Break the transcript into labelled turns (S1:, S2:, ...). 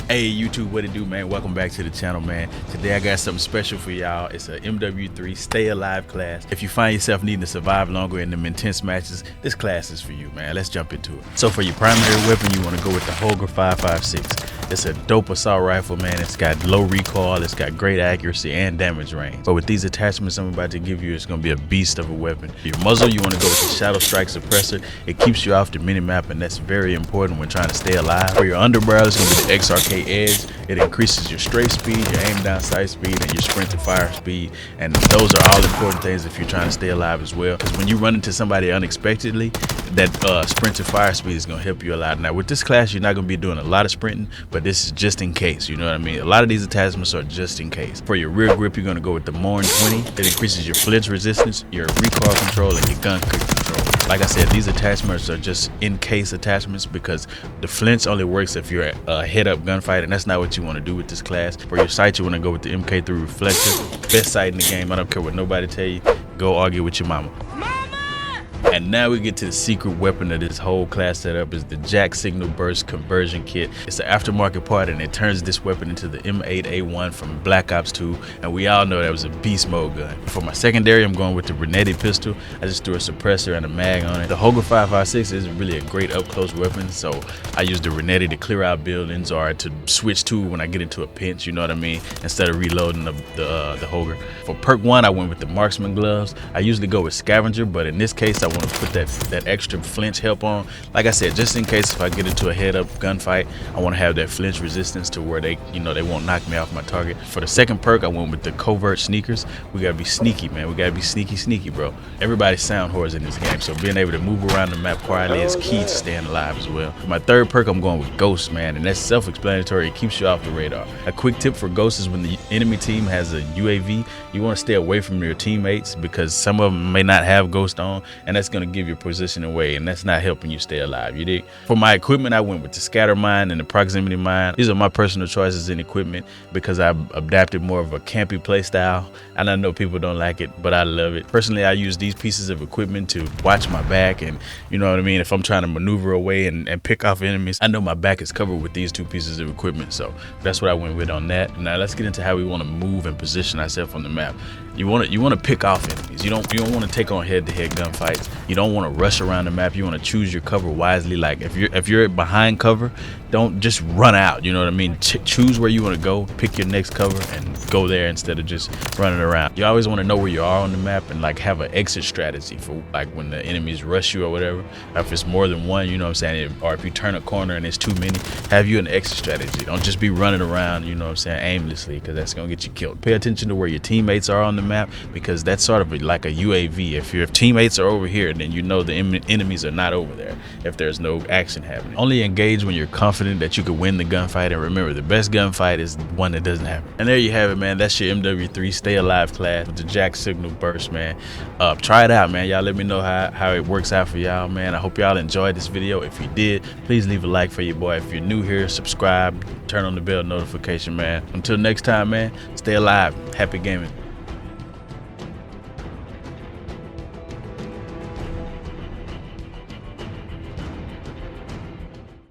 S1: Hey YouTube, what it do, man? Welcome back to the channel, man. Today I got something special for y'all. It's a MW3 Stay Alive class. If you find yourself needing to survive longer in them intense matches, this class is for you, man. Let's jump into it. So for your primary weapon, you want to go with the Holger 5.56. It's a dope assault rifle, man. It's got low recoil, it's got great accuracy and damage range. But with these attachments I'm about to give you, it's going to be a beast of a weapon. For your muzzle, you want to go with the Shadowstrike Suppressor. It keeps you off the minimap, and that's very important when trying to stay alive. For your Underbarrel, it's going to be the XRK Edge. It increases your strafe speed, your aim down sight speed, and your sprint to fire speed. And those are all important things if you're trying to stay alive as well. Because when you run into somebody unexpectedly, that sprint to fire speed is going to help you a lot. Now with this class, you're not going to be doing a lot of sprinting, but this is just in case, you know what I mean? A lot of these attachments are just in case. For your rear grip, you're going to go with the Morn 20. It increases your flinch resistance, your recoil control, and your gun grip control. Like I said, these attachments are just in case attachments because the flinch only works if you're a head up gunfight, and that's not what you want to do with this class. For your sight, you want to go with the MK3 Reflector. Best sight in the game. I don't care what nobody tell you. Go argue with your mama. And now we get to the secret weapon of this whole class setup is the JAK Signal Burst conversion kit. It's an aftermarket part, and it turns this weapon into the M8A1 from Black Ops 2, and we all know that was a beast mode gun. For my secondary, I'm going with the Reneti pistol. I just threw a suppressor and a mag on it. The Holger 5.56 isn't really a great up close weapon, so I use the Reneti to clear out buildings or to switch to when I get into a pinch, you know what I mean, instead of reloading the Holger. For Perk 1, I went with the Marksman gloves. I usually go with Scavenger, but in this case I want to put that extra flinch help on. Like I said, just in case if I get into a head-up gunfight, I want to have that flinch resistance to where they won't knock me off my target. For the second perk, I went with the Covert sneakers. We gotta be sneaky, man. We gotta be sneaky, bro. Everybody's sound whores in this game, so being able to move around the map quietly is key to staying alive as well. For my third perk, I'm going with Ghost, man, and that's self-explanatory. It keeps you off the radar. A quick tip for Ghost is when the enemy team has a UAV, you want to stay away from your teammates because some of them may not have Ghost on, and that's gonna give your position away, and that's not helping you stay alive, you dig? For my equipment, I went with the scatter mine and the proximity mine. These are my personal choices in equipment because I've adapted more of a campy play style, and I know people don't like it, but I love it. Personally, I use these pieces of equipment to watch my back, and you know what I mean, if I'm trying to maneuver away and pick off enemies, I know my back is covered with these two pieces of equipment, so that's what I went with on that. Now let's get into how we want to move and position ourselves on the map. You want to pick off enemies. You don't want to take on head-to-head gunfights. You don't want to rush around the map. You want to choose your cover wisely. Like if you're behind cover, don't just run out. You know what I mean? Choose where you want to go. Pick your next cover and go there instead of just running around. You always want to know where you are on the map and like have an exit strategy for like when the enemies rush you or whatever. Or if it's more than one, you know what I'm saying? Or if you turn a corner and it's too many, have you an exit strategy. Don't just be running around, you know what I'm saying, aimlessly, because that's gonna get you killed. Pay attention to where your teammates are on the map because that's sort of like a UAV. If your teammates are over here, then you know the enemies are not over there if there's no action happening. Only engage when you're confident that you could win the gunfight, and remember, the best gunfight is one that doesn't happen. And there you have it, man. That's your MW3 Stay Alive class with the JAK Signal Burst, man. Try it out, man. Y'all let me know how it works out for y'all, man. I hope y'all enjoyed this video. If you did, please leave a like for your boy. If you're new here, subscribe, turn on the bell notification, man. Until next time, man, stay alive. Happy gaming.